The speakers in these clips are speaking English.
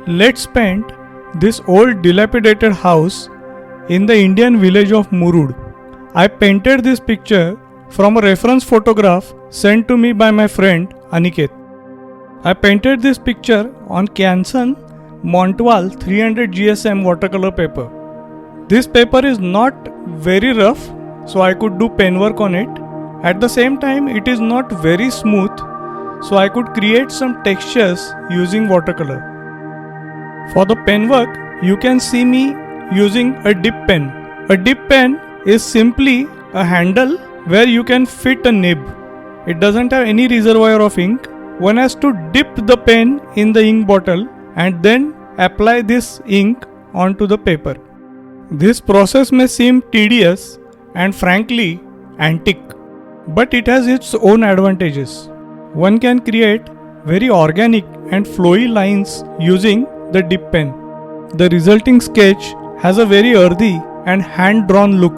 Let's paint this old dilapidated house in the Indian village of Murud. I painted this picture from a reference photograph sent to me by my friend Aniket. I painted this picture on Canson Montval 300 GSM watercolor paper. This paper is not very rough, so I could do pen work on it. At the same time, it is not very smooth, so I could create some textures using watercolor. For the pen work, you can see me using a dip pen. A dip pen is simply a handle where you can fit a nib. It doesn't have any reservoir of ink. One has to dip the pen in the ink bottle and then apply this ink onto the paper. This process may seem tedious and frankly antique, but it has its own advantages. One can create very organic and flowy lines using the dip pen. The resulting sketch has a very earthy and hand-drawn look.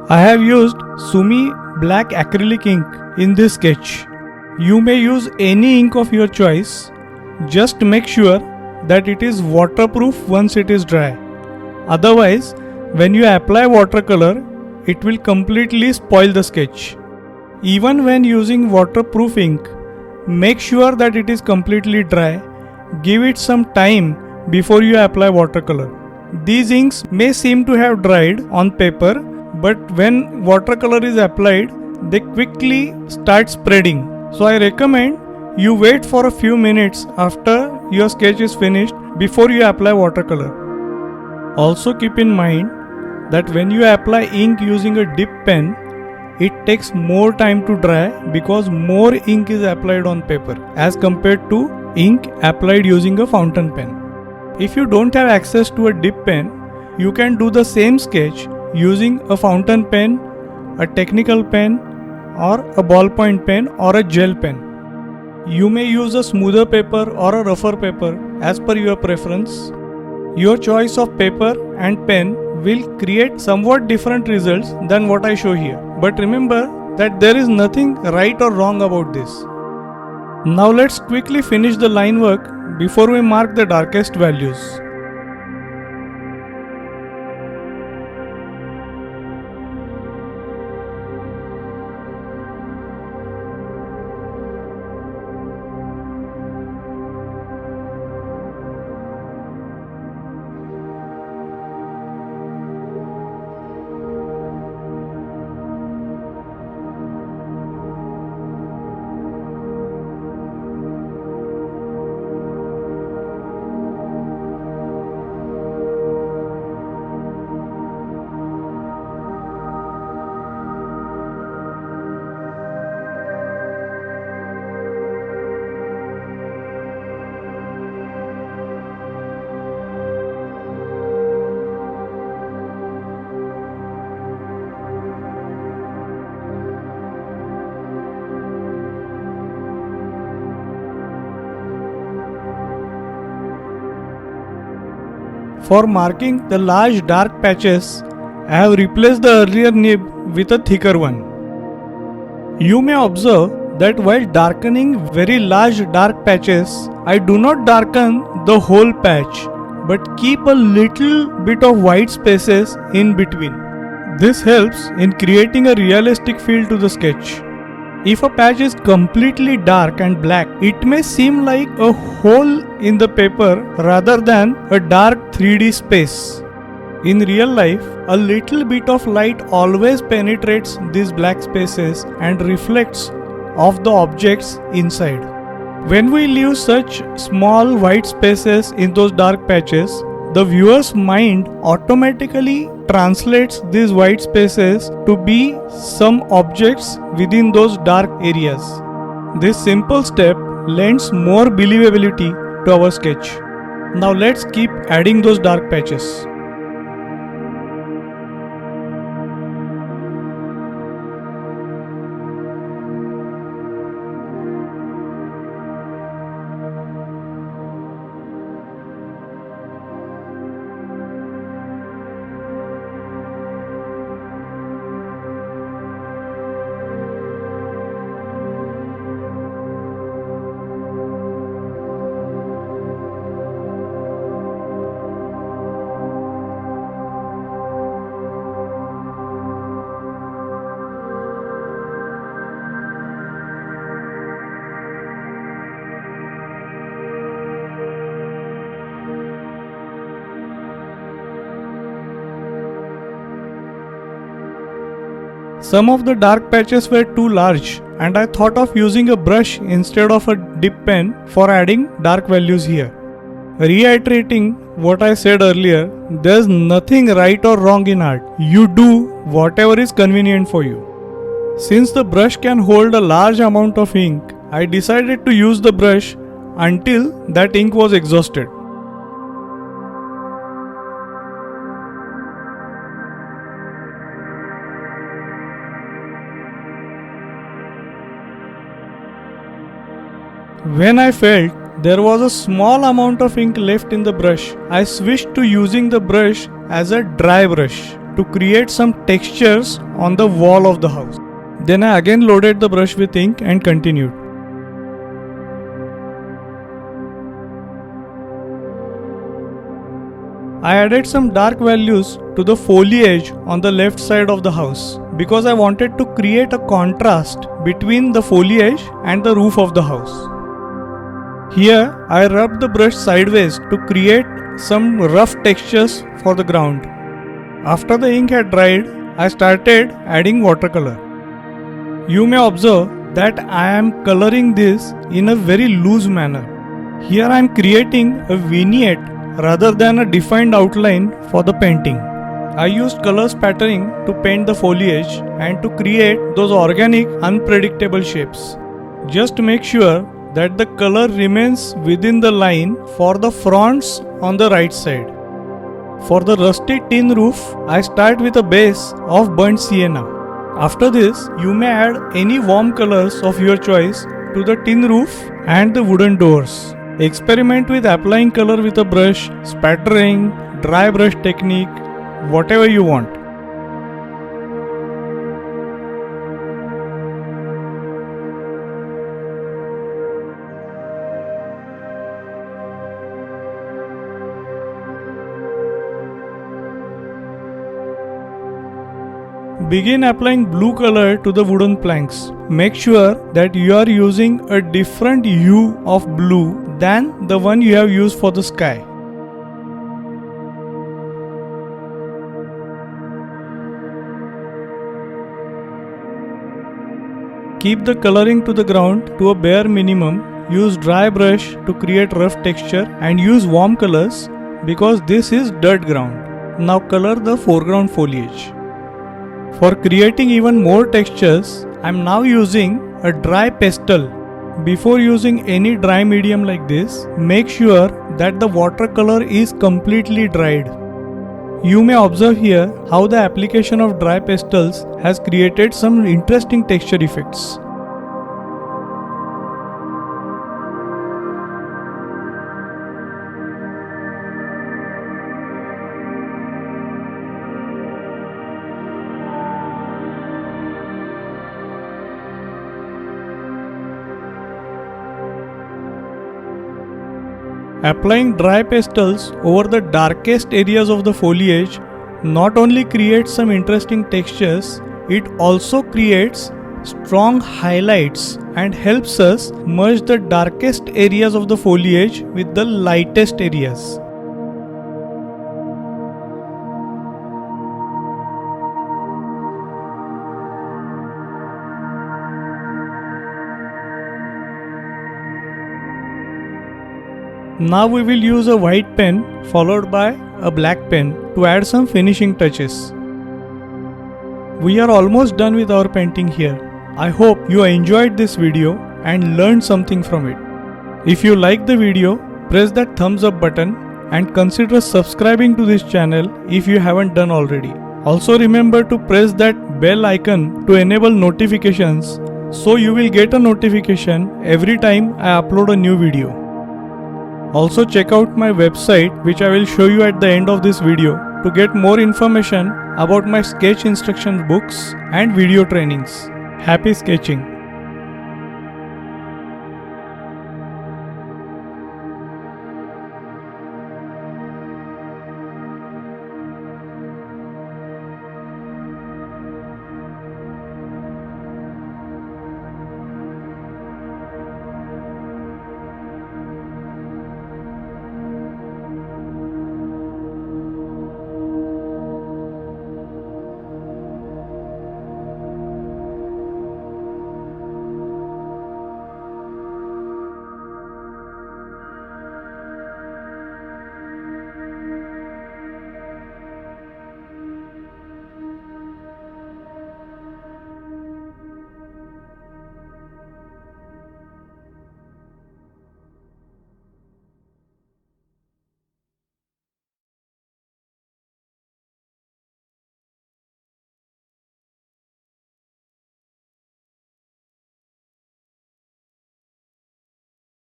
I have used Sumi black acrylic ink in this sketch. You may use any ink of your choice. Just make sure that it is waterproof once it is dry. Otherwise, when you apply watercolor, it will completely spoil the sketch. Even when using waterproof ink, make sure that it is completely dry. Give it some time before you apply watercolor. These inks may seem to have dried on paper, but when watercolor is applied, they quickly start spreading. So I recommend you wait for a few minutes after your sketch is finished before you apply watercolor. Also keep in mind that when you apply ink using a dip pen, it takes more time to dry because more ink is applied on paper as compared to ink applied using a fountain pen. If you don't have access to a dip pen, you can do the same sketch using a fountain pen, a technical pen, or a ballpoint pen or a gel pen. You may use a smoother paper or a rougher paper as per your preference. Your choice of paper and pen will create somewhat different results than what I show here. But remember that there is nothing right or wrong about this. Now let's quickly finish the line work before we mark the darkest values. For marking the large dark patches, I have replaced the earlier nib with a thicker one. You may observe that while darkening very large dark patches, I do not darken the whole patch but keep a little bit of white spaces in between. This helps in creating a realistic feel to the sketch. If a patch is completely dark and black, it may seem like a hole in the paper rather than a dark 3D space. In real life, a little bit of light always penetrates these black spaces and reflects off the objects inside. When we leave such small white spaces in those dark patches, the viewer's mind automatically translates these white spaces to be some objects within those dark areas. This simple step lends more believability to our sketch. Now let's keep adding those dark patches. Some of the dark patches were too large and I thought of using a brush instead of a dip pen for adding dark values here. Reiterating what I said earlier, there's nothing right or wrong in art. You do whatever is convenient for you. Since the brush can hold a large amount of ink, I decided to use the brush until that ink was exhausted. When I felt there was a small amount of ink left in the brush, I switched to using the brush as a dry brush to create some textures on the wall of the house. Then I again loaded the brush with ink and continued. I added some dark values to the foliage on the left side of the house because I wanted to create a contrast between the foliage and the roof of the house. Here, I rubbed the brush sideways to create some rough textures for the ground. After the ink had dried, I started adding watercolor. You may observe that I am coloring this in a very loose manner. Here I am creating a vignette rather than a defined outline for the painting. I used color spattering to paint the foliage and to create those organic, unpredictable shapes. Just make sure that the color remains within the line for the fronts on the right side. For the rusty tin roof, I start with a base of burnt sienna. After this, you may add any warm colors of your choice to the tin roof and the wooden doors. Experiment with applying color with a brush, spattering, dry brush technique, whatever you want. Begin applying blue color to the wooden planks. Make sure that you are using a different hue of blue than the one you have used for the sky. Keep the coloring to the ground to a bare minimum. Use dry brush to create rough texture and use warm colors because this is dirt ground. Now color the foreground foliage. For creating even more textures, I am now using a dry pastel. Before using any dry medium like this, make sure that the watercolor is completely dried. You may observe here how the application of dry pastels has created some interesting texture effects. Applying dry pastels over the darkest areas of the foliage not only creates some interesting textures, it also creates strong highlights and helps us merge the darkest areas of the foliage with the lightest areas. Now we will use a white pen followed by a black pen to add some finishing touches. We are almost done with our painting here. I hope you enjoyed this video and learned something from it. If you like the video, press that thumbs up button and consider subscribing to this channel if you haven't done already. Also remember to press that bell icon to enable notifications so you will get a notification every time I upload a new video. Also check out my website, which I will show you at the end of this video, to get more information about my sketch instruction books and video trainings. Happy sketching!